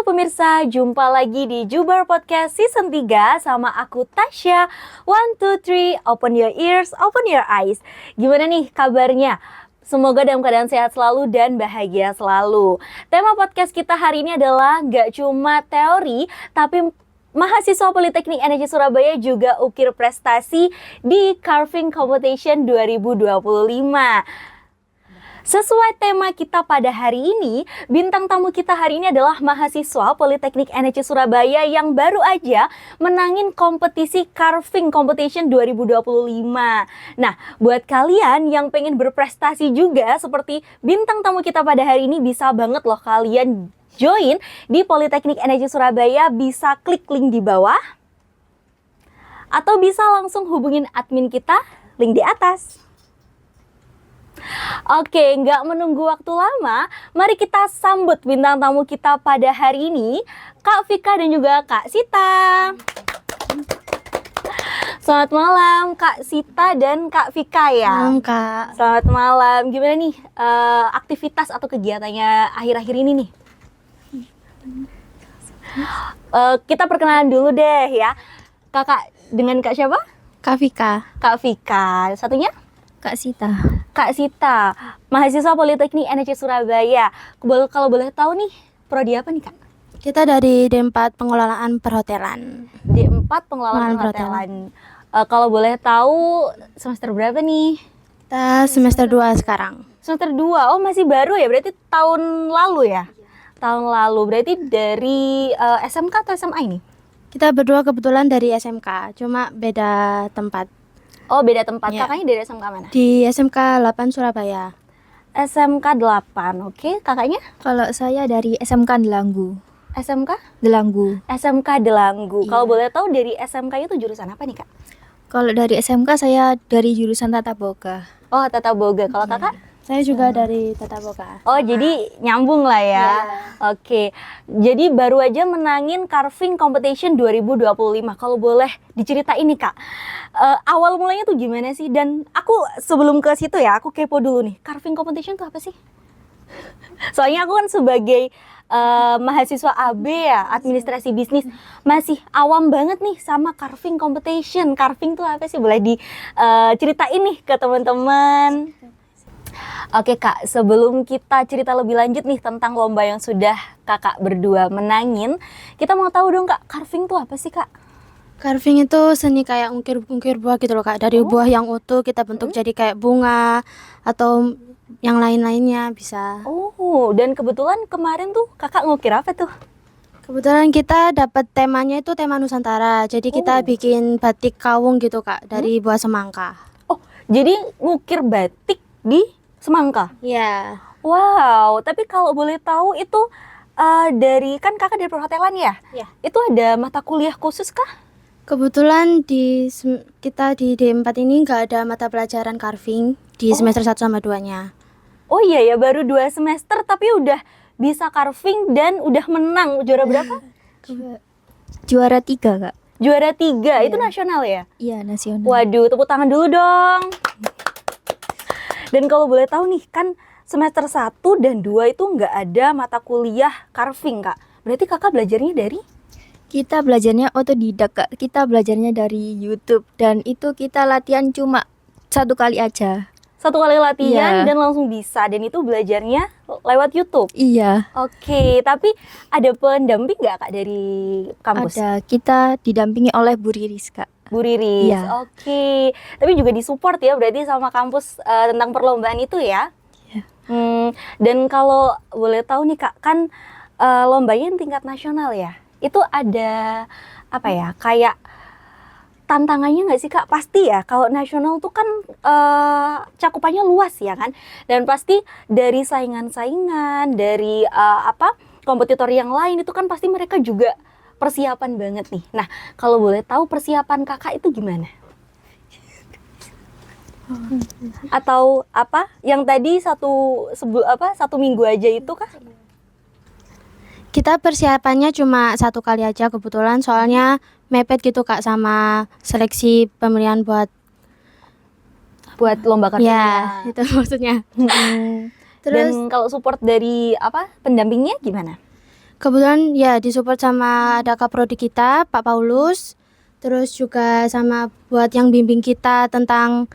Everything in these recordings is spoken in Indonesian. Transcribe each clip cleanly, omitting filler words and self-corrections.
pemirsa, jumpa lagi di Jubar Podcast Season 3 sama aku Tasya. 1, 2, 3, open your ears, open your eyes. Gimana nih kabarnya? Semoga dalam keadaan sehat selalu dan bahagia selalu. Tema podcast kita hari ini adalah gak cuma teori, tapi mahasiswa Politeknik Energi Surabaya juga ukir prestasi di Carving Competition 2025. Sesuai tema kita pada hari ini, bintang tamu kita hari ini adalah mahasiswa Politeknik Energi Surabaya yang baru aja menangin kompetisi Carving Competition 2025. Nah, buat kalian yang pengen berprestasi juga seperti bintang tamu kita pada hari ini, bisa banget loh kalian join di Politeknik Energi Surabaya. Bisa klik link di bawah atau bisa langsung hubungin admin kita, link di atas. Oke, nggak menunggu waktu lama, mari kita sambut bintang tamu kita pada hari ini, Kak Vika dan juga Kak Sita. Selamat malam Kak Sita dan Kak Vika ya. Malam Kak. Selamat malam. Gimana nih aktivitas atau kegiatannya akhir-akhir ini nih? Kita perkenalan dulu deh ya. Kakak dengan Kak siapa? Kak Vika. Kak Vika. Satunya? Kak Sita. Kak Sita, mahasiswa Politeknik Energi Surabaya. Kalau boleh tahu nih, prodi apa nih Kak? Kita dari D4 Pengelolaan Perhotelan. D4 Pengelolaan Perhotelan. Kalau boleh tahu semester berapa nih? Kita semester 2 sekarang. Semester 2, oh masih baru ya, berarti tahun lalu ya? Tahun lalu, berarti dari SMK atau SMA ini? Kita berdua kebetulan dari SMK, cuma beda tempat. Oh beda tempat, Ya. Kakaknya dari SMK mana? Di SMK 8 Surabaya. SMK 8, oke. Kakaknya? Kalau saya dari SMK Delanggu. SMK? Delanggu. SMK Delanggu. Iya. Kalau boleh tahu dari SMK itu jurusan apa nih Kak? Kalau dari SMK saya dari jurusan Tata Boga. Oh Tata Boga, kalau Kakak? Saya juga dari Tata Boga. Oh jadi nyambung lah ya. Oke. Jadi baru aja menangin Carving Competition 2025. Kalau boleh diceritain nih Kak, awal mulanya tuh gimana sih? Dan aku sebelum ke situ ya, aku kepo dulu nih. Carving Competition tuh apa sih? Soalnya aku kan sebagai mahasiswa AB ya, administrasi bisnis, masih awam banget nih sama Carving Competition. Carving tuh apa sih? Boleh diceritain nih ke teman-teman. Oke Kak, sebelum kita cerita lebih lanjut nih tentang lomba yang sudah Kakak berdua menangin, kita mau tahu dong Kak, carving tuh apa sih Kak? Carving itu seni kayak ungkir buah gitu loh Kak. Dari buah yang utuh kita bentuk jadi kayak bunga atau yang lain-lainnya bisa. Oh, dan kebetulan kemarin tuh Kakak ngukir apa tuh? Kebetulan kita dapat temanya itu tema Nusantara. Jadi kita bikin batik kawung gitu Kak dari buah semangka. Oh, jadi ngukir batik di semangka? Iya. Wow, tapi kalau boleh tahu itu dari, kan Kakak dari perhotelan ya? Iya. Itu ada mata kuliah khusus kah? Kebetulan kita di D4 ini nggak ada mata pelajaran carving di semester 1 sama 2-nya. Oh iya ya, baru 2 semester tapi udah bisa carving dan udah menang. Juara berapa? Juara 3 Kak. Juara 3, itu nasional ya? Iya, nasional. Waduh, tepuk tangan dulu dong. Dan kalau boleh tahu nih, kan semester 1 dan 2 itu nggak ada mata kuliah carving Kak. Berarti Kakak belajarnya dari? Kita belajarnya otodidak Kak. Kita belajarnya dari YouTube dan itu kita latihan cuma 1 kali aja. 1 kali latihan Iya. dan langsung bisa, dan itu belajarnya lewat YouTube. Iya. Oke, tapi ada pendamping nggak Kak dari kampus? Ada, kita didampingi oleh Bu Riris Kak. Bu Riris, Iya. Oke. Tapi juga disupport ya berarti sama kampus tentang perlombaan itu ya? Iya. Dan kalau boleh tahu nih Kak, kan lombanya tingkat nasional ya? Itu ada apa ya, kayak tantangannya nggak sih Kak? Pasti ya, kalau nasional tuh kan cakupannya luas ya kan? Dan pasti dari saingan-saingan, dari kompetitor yang lain itu kan pasti mereka juga persiapan banget nih. Nah, kalau boleh tahu persiapan Kakak itu gimana? Atau apa? Yang tadi satu minggu aja itu kah? Kita persiapannya cuma 1 kali aja kebetulan, soalnya mepet gitu Kak sama seleksi pemilihan buat Lomba carving. ya, itu maksudnya. Dan Terus kalau support dari pendampingnya gimana? Kebetulan ya disupport sama ada kaprodi kita, Pak Paulus. Terus juga sama buat yang bimbing kita tentang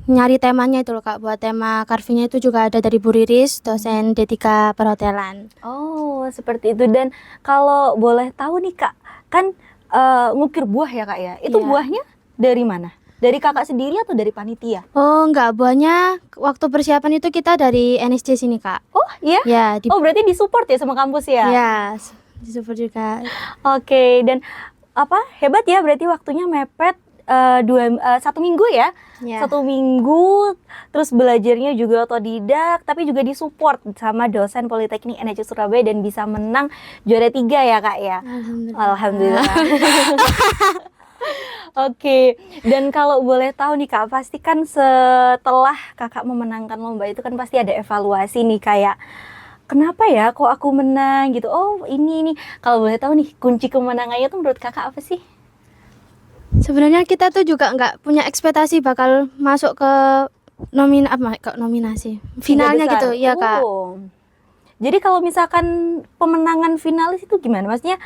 nyari temanya itu loh Kak. Buat tema carvingnya itu juga ada dari Bu Riris, dosen D3 perhotelan. Oh, seperti itu. Dan kalau boleh tahu nih Kak, kan ngukir buah ya Kak ya. Itu Iya. buahnya dari mana? Dari Kakak sendiri atau dari panitia? Oh enggak, buahnya waktu persiapan itu kita dari NSC sini Kak. Oh, iya? Ya, Oh, berarti disupport ya sama kampus ya? ya disupport juga. Oke, dan apa hebat ya berarti waktunya mepet 1 minggu ya? Ya. 1 minggu, terus belajarnya juga otodidak, tapi juga disupport sama dosen Politeknik NHC Surabaya dan bisa menang juara 3 ya Kak ya? Alhamdulillah. Oke, dan kalau boleh tahu nih Kak, pasti kan setelah Kakak memenangkan lomba itu kan pasti ada evaluasi nih kayak kenapa ya kok aku menang gitu. Oh, ini nih. Kalau boleh tahu nih kunci kemenangannya tuh menurut Kakak apa sih? Sebenarnya kita tuh juga nggak punya ekspektasi bakal masuk ke nominasi finalnya Tiga besar. gitu, ya Kak. Oh. Jadi kalau misalkan pemenangan finalis itu gimana? Maksudnya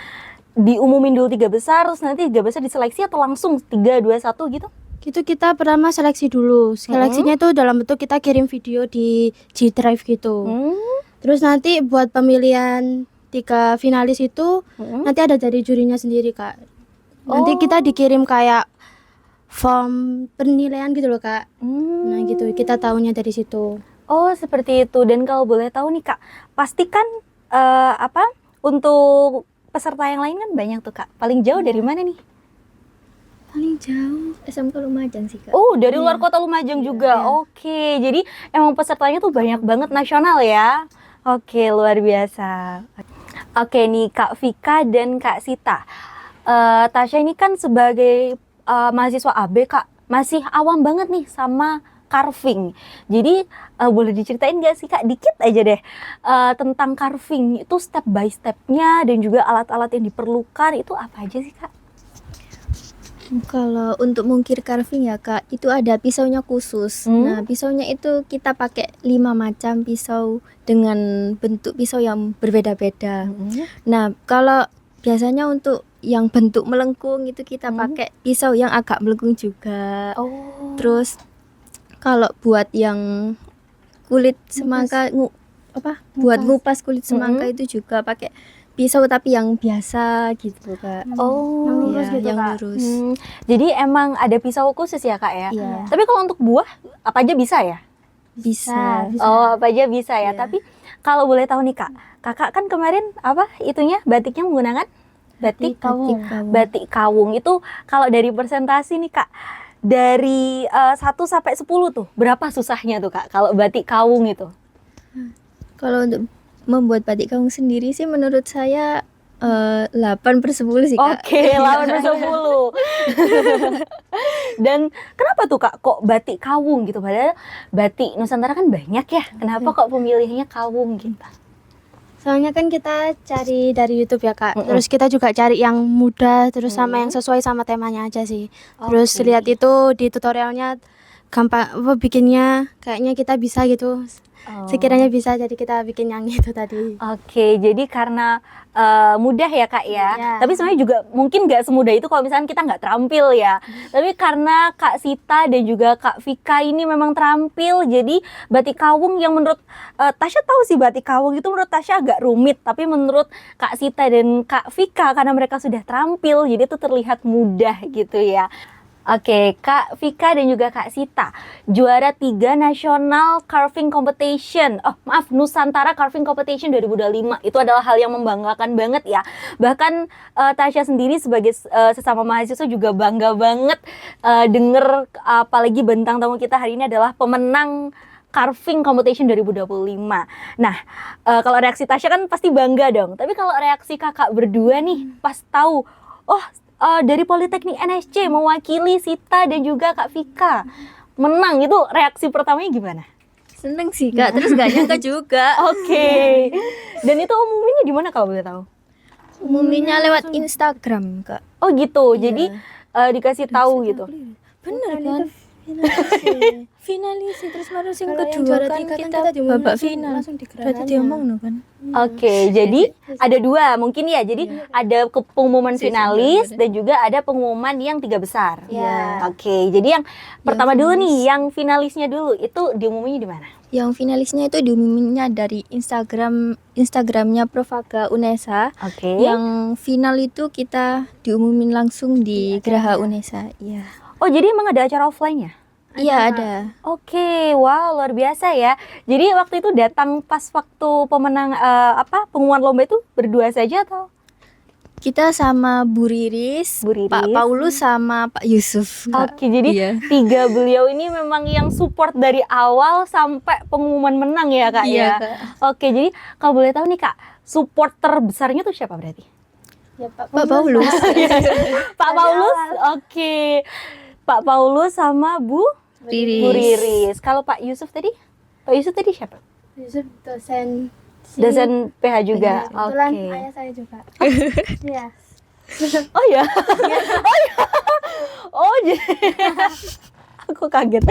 diumumin dulu 3 besar, terus nanti 3 besar diseleksi atau langsung 3, 2, 1 gitu? Gitu kita pertama seleksi dulu. Seleksinya itu dalam bentuk kita kirim video di G Drive gitu. Terus nanti buat pemilihan 3 finalis itu nanti ada dari jurinya sendiri Kak. Nanti kita dikirim kayak form penilaian gitu loh Kak. Nah gitu kita tahunya dari situ. Oh, seperti itu. Dan kalau boleh tahu nih Kak, pastikan untuk peserta yang lain kan banyak tuh Kak. Paling jauh dari mana nih? Paling jauh SMK Lumajang sih Kak. Oh, dari luar kota Lumajang juga. Oke, jadi emang pesertanya tuh banyak banget nasional ya. Oke, luar biasa. Oke nih Kak Vika dan Kak Sita. Tasya ini kan sebagai mahasiswa AB Kak, masih awam banget nih sama carving. Jadi boleh diceritain gak sih Kak dikit aja deh tentang carving itu step by stepnya dan juga alat-alat yang diperlukan itu apa aja sih Kak? Kalau untuk mengukir carving ya Kak, itu ada pisaunya khusus. Nah, pisaunya itu kita pakai 5 macam pisau dengan bentuk pisau yang berbeda-beda. Nah, kalau biasanya untuk yang bentuk melengkung itu kita pakai pisau yang agak melengkung juga. Oh. Terus kalau buat yang kulit semangka buat ngupas kulit semangka itu juga pakai pisau tapi yang biasa gitu Kak. Oh, Yang lurus gitu, yang Kak. lurus. Jadi emang ada pisau khusus ya Kak ya? Iya. Tapi kalau untuk buah apa aja bisa ya? Bisa. Oh, apa aja bisa ya. Iya. Tapi kalau boleh tahu nih Kak, Kakak kan kemarin batiknya menggunakan batik kawung. Batik kawung itu kalau dari presentasi nih Kak, dari 1 sampai 10 tuh berapa susahnya tuh Kak kalau batik kawung itu? Kalau untuk membuat batik kawung sendiri sih menurut saya 8/10 sih Kak. Oke, 8/10. Dan kenapa tuh Kak kok batik kawung gitu? Padahal batik Nusantara kan banyak ya. Kenapa kok pemilihannya kawung gitu? Soalnya kan kita cari dari YouTube ya Kak. Terus kita juga cari yang mudah terus sama yang sesuai sama temanya aja sih. Terus Oke. lihat itu di tutorialnya gampang bikinnya kayaknya kita bisa gitu. Sekiranya bisa jadi kita bikin yang itu tadi. Oke, jadi karena mudah ya Kak ya. Iya. Tapi sebenarnya juga mungkin nggak semudah itu kalau misalnya kita nggak terampil ya. Tapi karena Kak Sita dan juga Kak Vika ini memang terampil, jadi batik kawung yang menurut Tasya tahu sih batik kawung itu menurut Tasya agak rumit. Tapi menurut Kak Sita dan Kak Vika karena mereka sudah terampil, jadi itu terlihat mudah gitu ya. Oke, Kak Vika dan juga Kak Sita, juara 3 National Carving Competition. Nusantara Carving Competition 2025. Itu adalah hal yang membanggakan banget ya. Bahkan Tasya sendiri sebagai sesama mahasiswa juga bangga banget denger apalagi bintang tamu kita hari ini adalah pemenang Carving Competition 2025. Nah, kalau reaksi Tasya kan pasti bangga dong. Tapi kalau reaksi kakak berdua nih pas tahu, dari Politeknik NSC mewakili Sita dan juga Kak Vika menang, itu reaksi pertamanya gimana? Seneng sih Kak, terus gak nyangka juga. Oke. Dan itu umuminnya di mana kalau boleh tahu? Umuminya lewat Instagram Kak. Oh gitu. Jadi dikasih tahu gitu. Bener kan? Finalis terus baru sing Kalau yang kedua juara kan tiga kan kita kita diumumin babak langsung- final. langsung di Berarti gerakannya. diomong no kan. Oke, jadi ada dua mungkin ya. Jadi ada pengumuman finalis dan juga ada pengumuman yang 3 besar. Iya. Oke, jadi yang pertama dulu finalis. nih, yang finalisnya dulu itu diumuminnya di mana? Yang finalisnya itu diumuminnya dari Instagramnya Provaga Unesa. Oke. Yang final itu kita diumumin langsung di Geraha Unesa. Iya. Oh, jadi emang ada acara offline-nya? Iya ada. Oke, wow, luar biasa ya. Jadi waktu itu datang pas waktu pemenang pengumuman lomba itu berdua saja atau? Kita sama Bu Riris, Bu Riris. Pak Paulus sama Pak Yusuf. Kak. Oke, jadi Iya. 3 beliau ini memang yang support dari awal sampai pengumuman menang ya Kak Iya, ya. Kak. Oke, jadi kalau boleh tahu nih Kak, support terbesarnya tuh siapa berarti? Ya, Pak Pak Paulus. Pak Paulus, oke. Pak Paulus sama Bu Riris. Riris. Kalau Pak Yusuf tadi? Pak Yusuf tadi siapa? Yusuf dosen Dosen PH juga. kebetulan Oke. ayah saya juga. Iya. Oh ya. Oh ya. Oh jadi. Aku kaget.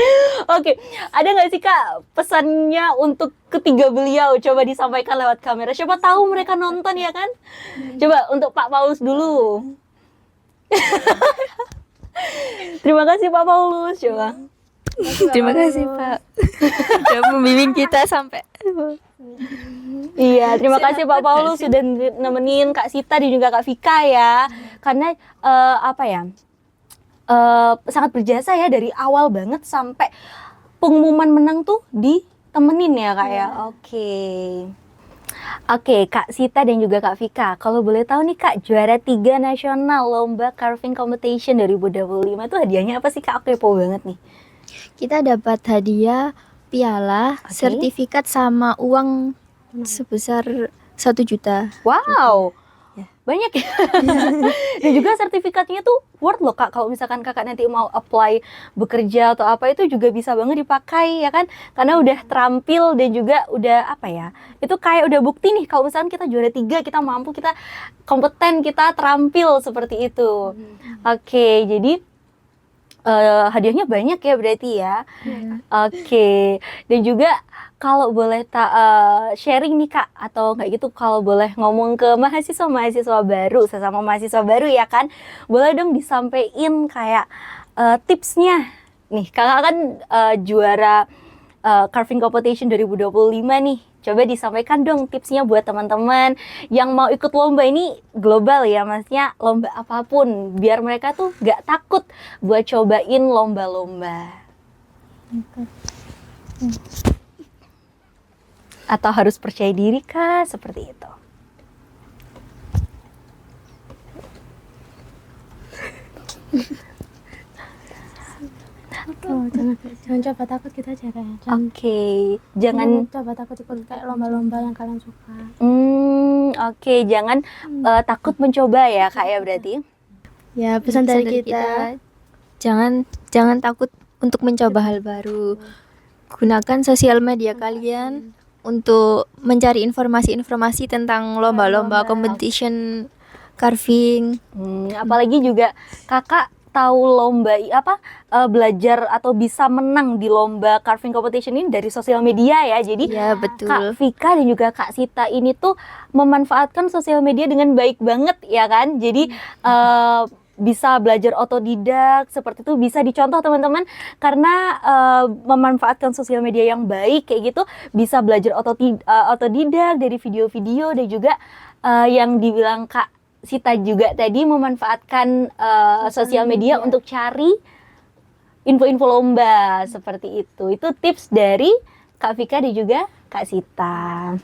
Oke, ada nggak sih Kak pesannya untuk ketiga beliau? Coba disampaikan lewat kamera. Siapa tahu mereka nonton ya kan? Coba untuk Pak Paulus dulu. Terima kasih Pak Paulus. Coba. Terima kasih Pak. Sudah membimbing kita sampai. Iya, terima kasih Pak Paulus sudah nemenin Kak Sita dan juga Kak Vika ya. Karena sangat berjasa ya dari awal banget sampai pengumuman menang tuh ditemenin ya Kak ya. Oke, Kak Sita dan juga Kak Vika, kalau boleh tahu nih Kak, juara 3 nasional lomba carving competition 2025 itu hadiahnya apa sih Kak? Aku kepo banget nih. Kita dapat hadiah piala, Oke. sertifikat sama uang sebesar 1 juta. Wow, banyak ya. Dan juga sertifikatnya tuh worth loh Kak. Kalau misalkan Kakak nanti mau apply bekerja atau apa itu juga bisa banget dipakai ya kan. Karena udah terampil dan juga udah itu kayak udah bukti nih kalau misalkan kita juara 3, kita mampu, kita kompeten, kita terampil seperti itu. Oke, jadi hadiahnya banyak ya berarti ya. Oke, dan juga kalau boleh sharing nih Kak, atau nggak gitu kalau boleh ngomong ke mahasiswa baru, sesama mahasiswa baru ya kan, boleh dong disampaikan kayak tipsnya. Nih Kakak kan juara carving competition 2025 nih. Coba disampaikan dong tipsnya buat teman-teman yang mau ikut lomba ini global ya, maksudnya lomba apapun, biar mereka tuh nggak takut buat cobain lomba-lomba. Atau harus percaya diri kah? Seperti itu. Jangan coba takut kita aja kan. Oke, jangan coba takut ikut kayak lomba-lomba yang kalian suka. oke, jangan takut mencoba ya Kak ya berarti. Ya, pesan dari kita. Jangan takut untuk mencoba hal baru. Gunakan sosial media kalian untuk mencari informasi-informasi tentang lomba-lomba competition carving. Apalagi juga Kakak tahu lomba belajar atau bisa menang di lomba carving competition ini dari sosial media ya. Jadi Ya, betul. Kak Vika dan juga Kak Sita ini tuh memanfaatkan sosial media dengan baik banget ya kan. Jadi bisa belajar otodidak seperti itu, bisa dicontoh teman-teman, karena memanfaatkan sosial media yang baik kayak gitu bisa belajar otodidak dari video-video, dan juga yang dibilang Kak Sita juga tadi memanfaatkan sosial media untuk cari info-info lomba seperti itu. Itu tips dari Kak Vika dan juga Kak Sita.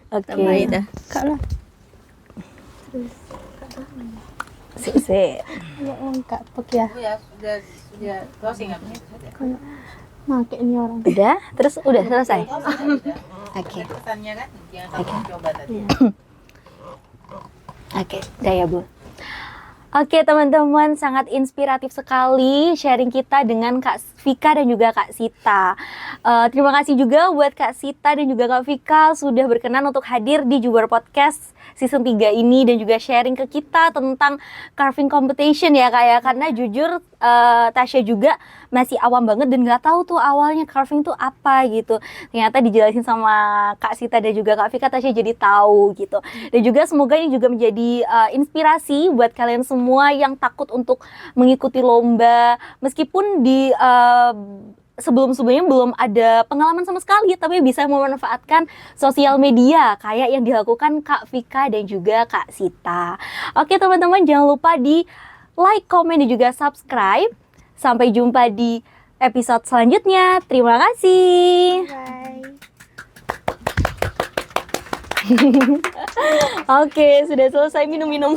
Oke. Kak lah. Sip. Ya, enggak pek ya. Sudah closing apa? Make ini orang. Udah, terus udah selesai. Oke. Pesannya kan jangan takut coba tadi. Oke, udah ya Bu. Oke teman-teman, sangat inspiratif sekali sharing kita dengan Kak Vika dan juga Kak Sita. Terima kasih juga buat Kak Sita dan juga Kak Vika sudah berkenan untuk hadir di Jubar Podcast season 3 ini dan juga sharing ke kita tentang carving competition ya Kak ya. Karena jujur Tasya juga masih awam banget dan nggak tahu tuh awalnya carving tuh apa gitu. Ternyata dijelasin sama Kak Sita dan juga Kak Vika, Tasya jadi tahu gitu. Dan juga semoga ini juga menjadi inspirasi buat kalian semua yang takut untuk mengikuti lomba, meskipun di sebelum-sebelumnya belum ada pengalaman sama sekali, tapi bisa memanfaatkan sosial media kayak yang dilakukan Kak Vika dan juga Kak Sita. Oke teman-teman, jangan lupa di like, komen, dan juga subscribe. Sampai jumpa di episode selanjutnya. Terima kasih. Bye. Oke, sudah selesai minum-minum.